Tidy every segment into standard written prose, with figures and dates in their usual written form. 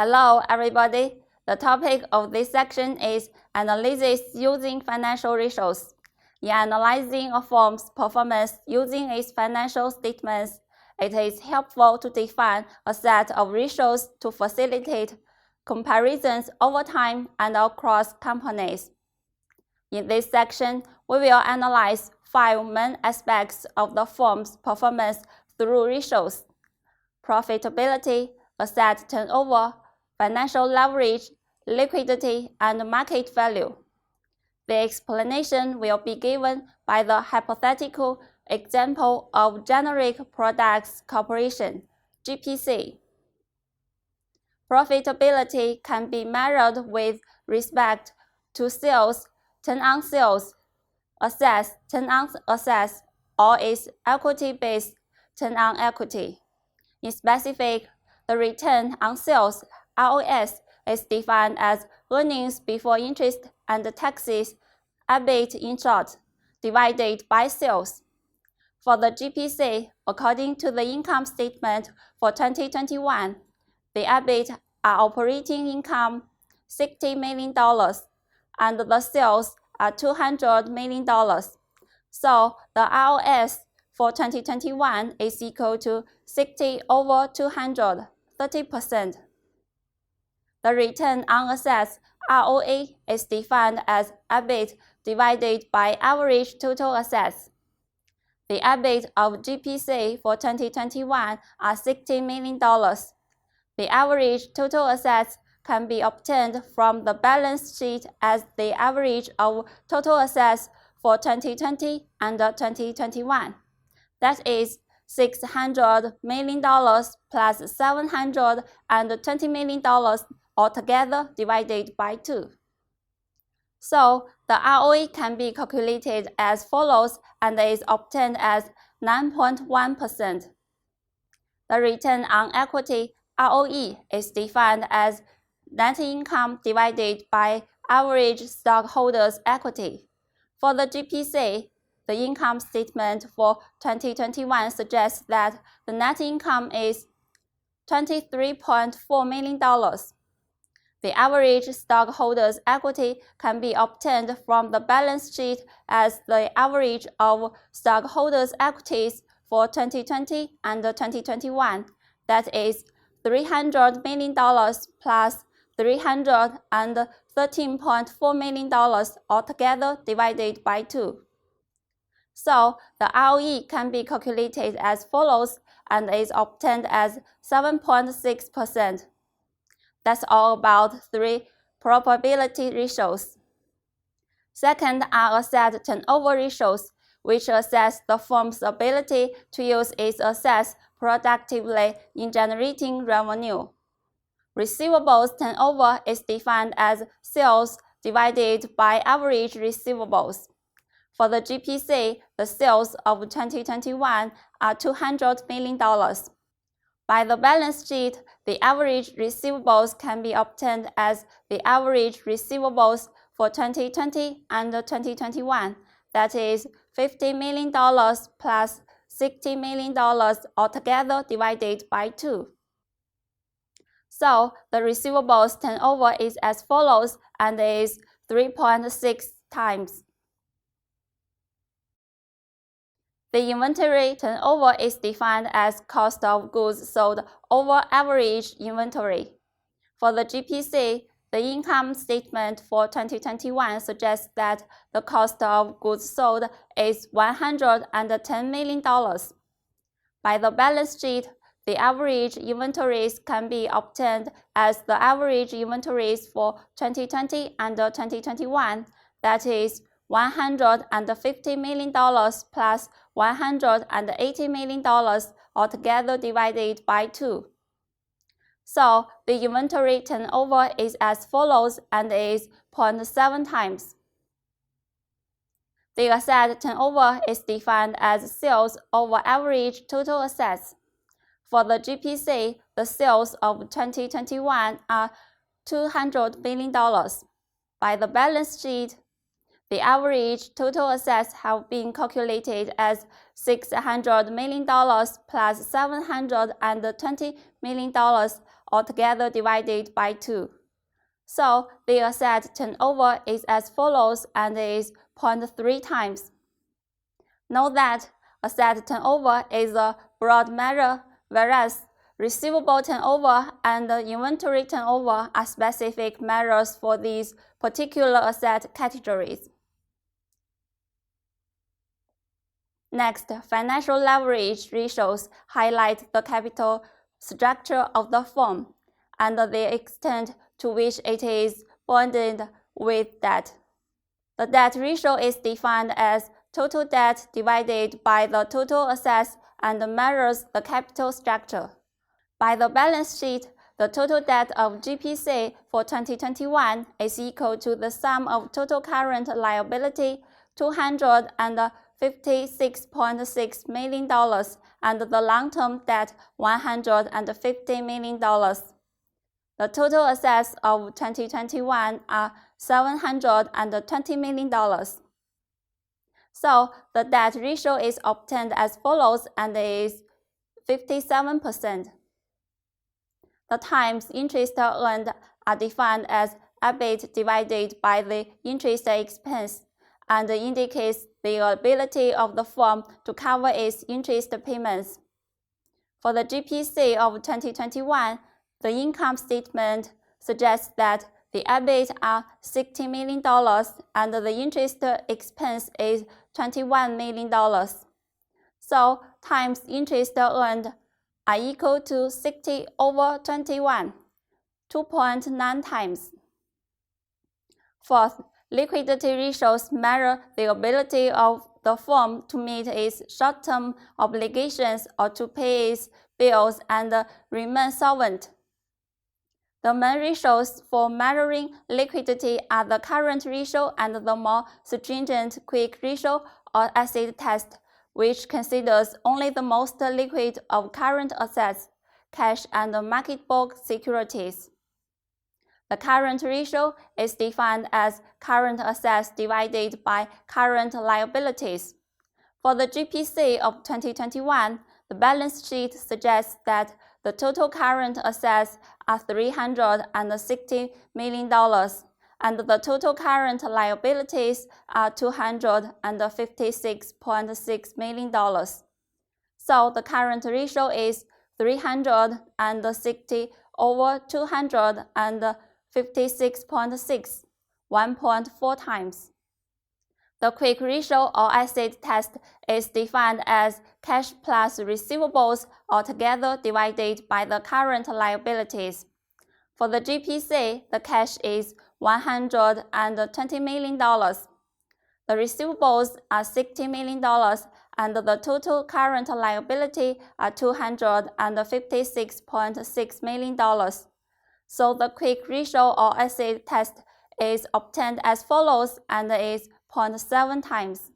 Hello, everybody. The topic of this section is analysis using financial ratios. In analyzing a firm's performance using its financial statements, it is helpful to define a set of ratios to facilitate comparisons over time and across companies. In this section, we will analyze 5 main aspects of the firm's performance through ratios: profitability, asset turnover, financial leverage, liquidity, and market value. The explanation will be given by the hypothetical example of Generic Products Corporation, GPC. Profitability can be measured with respect to sales, turn on sales, assets, turn on assets, or its equity-based turn on equity. In specific, the return on sales, ROS, is defined as earnings before interest and taxes, EBIT in short, divided by sales. For the GPC, according to the income statement for 2021, the EBIT are operating income $60 million and the sales are $200 million. So the ROS for 2021 is equal to 60 over 200, 30%. The return on assets, ROA, is defined as EBIT divided by average total assets. The EBIT of GPC for 2021 are $60 million. The average total assets can be obtained from the balance sheet as the average of total assets for 2020 and 2021. That is $600 million plus $720 million altogether divided by 2. So the ROE can be calculated as follows and is obtained as 9.1%. The return on equity, ROE, is defined as net income divided by average stockholders' equity. For the GPC, the income statement for 2021 suggests that the net income is $23.4 million. The average stockholders' equity can be obtained from the balance sheet as the average of stockholders' equities for 2020 and 2021. That is $300 million plus $313.4 million altogether divided by 2. So the ROE can be calculated as follows and is obtained as 7.6%. That's all about 3 probability ratios. Second are asset turnover ratios, which assess the firm's ability to use its assets productively in generating revenue. Receivables turnover is defined as sales divided by average receivables. For the GPC, the sales of 2021 are $200 million. By the balance sheet, the average receivables can be obtained as the average receivables for 2020 and 2021. That is $50 million plus $60 million altogether divided by 2. So the receivables turnover is as follows and is 3.6 times. The inventory turnover is defined as cost of goods sold over average inventory. For the GPC, the income statement for 2021 suggests that the cost of goods sold is $110 million. By the balance sheet, the average inventories can be obtained as the average inventories for 2020 and 2021. That is $150 million plus $180 million altogether divided by 2. So the inventory turnover is as follows and is 0.7 times. The asset turnover is defined as sales over average total assets. For the GPC, the sales of 2021 are $200 million. By the balance sheet, the average total assets have been calculated as $600 million plus $720 million altogether divided by 2. So the asset turnover is as follows and is 0.3 times. Note that asset turnover is a broad measure, whereas receivable turnover and inventory turnover are specific measures for these particular asset categories. Next, financial leverage ratios highlight the capital structure of the firm and the extent to which it is burdened with debt. The debt ratio is defined as total debt divided by the total assets and measures the capital structure. By the balance sheet, the total debt of GPC for 2021 is equal to the sum of total current liability $256.6 million and the long-term debt $150 million. The total assets of 2021 are $720 million. So the debt ratio is obtained as follows and is 57%. The times interest earned are defined as EBIT divided by the interest expense and indicates the ability of the firm to cover its interest payments. For the GPC of 2021, the income statement suggests that the EBIT are $60 million and the interest expense is $21 million. So times interest earned are equal to 60 over 21, 2.9 times. Fourth, liquidity ratios measure the ability of the firm to meet its short-term obligations or to pay its bills and remain solvent. The main ratios for measuring liquidity are the current ratio and the more stringent quick ratio or acid test, which considers only the most liquid of current assets, cash and marketable securities. The current ratio is defined as current assets divided by current liabilities. For the GPC of 2021, the balance sheet suggests that the total current assets are $360 million and the total current liabilities are $256.6 million. So the current ratio is 360 over 256.6, 1.4 times. The quick ratio or acid test is defined as cash plus receivables altogether divided by the current liabilities. For the GPC, the cash is $120 million. The receivables are $60 million and the total current liability are $256.6 million. So the quick ratio or acid test is obtained as follows and is 0.7 times.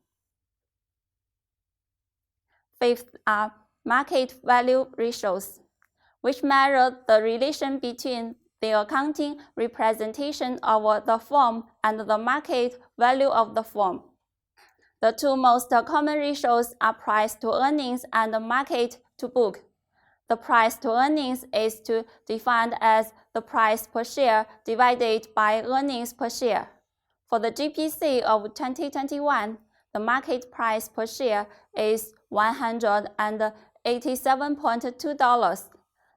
Fifth are market value ratios, which measure the relation between the accounting representation of the firm and the market value of the firm. The two most common ratios are price to earnings and market to book. The price to earnings is defined as the price per share divided by earnings per share. For the GPC of 2021, the market price per share is $187.2.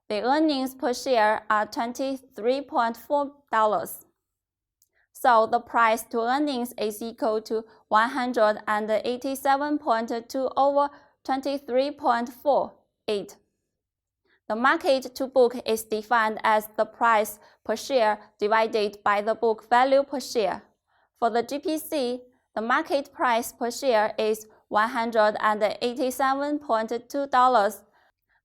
The earnings per share are $23.4. So the price to earnings is equal to 187.2 over 23.48. The market to book is defined as the price per share divided by the book value per share. For the GPC, the market price per share is $187.2.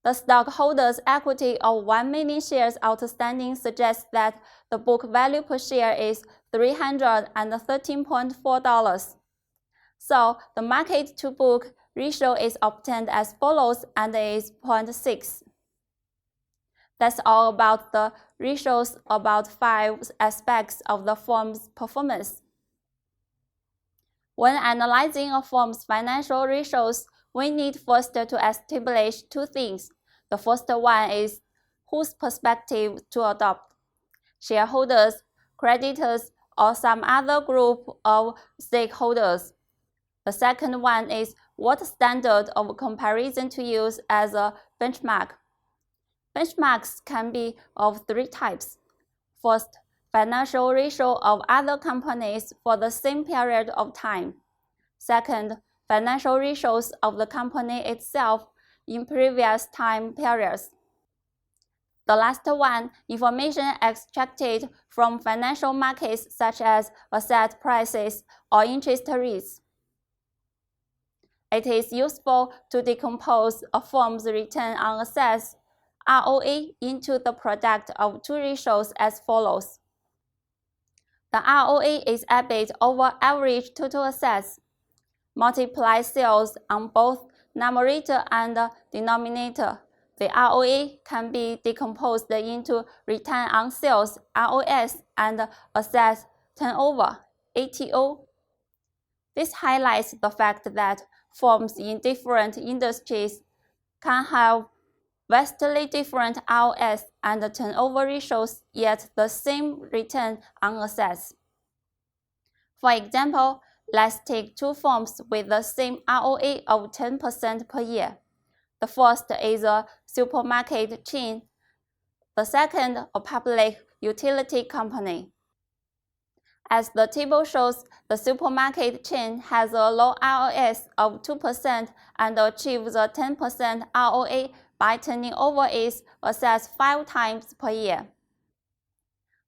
The stockholders' equity of 1 million shares outstanding suggests that the book value per share is $313.4. So the market to book ratio is obtained as follows and is 0.6. That's all about the ratios about 5 aspects of the firm's performance. When analyzing a firm's financial ratios, we need first to establish two things. The first one is whose perspective to adopt: shareholders, creditors, or some other group of stakeholders. The second one is what standard of comparison to use as a benchmark. Benchmarks can be of three types. First, financial ratio of other companies for the same period of time. Second, financial ratios of the company itself in previous time periods. The last one, information extracted from financial markets such as asset prices or interest rates. It is useful to decompose a firm's return on assets, ROA, into the product of two ratios as follows. The ROA is EBIT over average total assets. Multiply sales on both numerator and denominator. The ROA can be decomposed into return on sales, ROS, and asset turnover, ATO. This highlights the fact that firms in different industries can have vastly different ROS and turnover ratios, yet the same return on assets. For example, let's take two firms with the same ROA of 10% per year. The first is a supermarket chain. The second, a public utility company. As the table shows, the supermarket chain has a low ROS of 2% and achieves a 10% ROA by turning over its assets 5 times per year.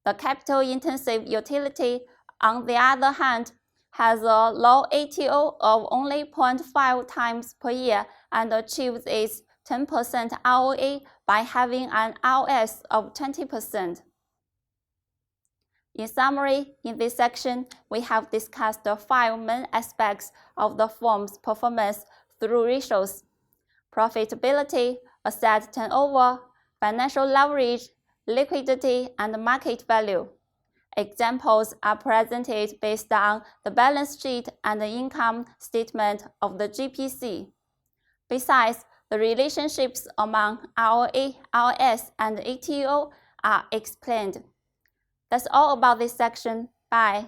The capital-intensive utility, on the other hand, has a low ATO of only 0.5 times per year and achieves its 10% ROA by having an ROS of 20%. In summary, in this section, we have discussed the 5 main aspects of the firm's performance through ratios: profitability, asset turnover, financial leverage, liquidity, and market value. Examples are presented based on the balance sheet and the income statement of the GPC. Besides, the relationships among ROA, ROS, and ATO are explained. That's all about this section. Bye.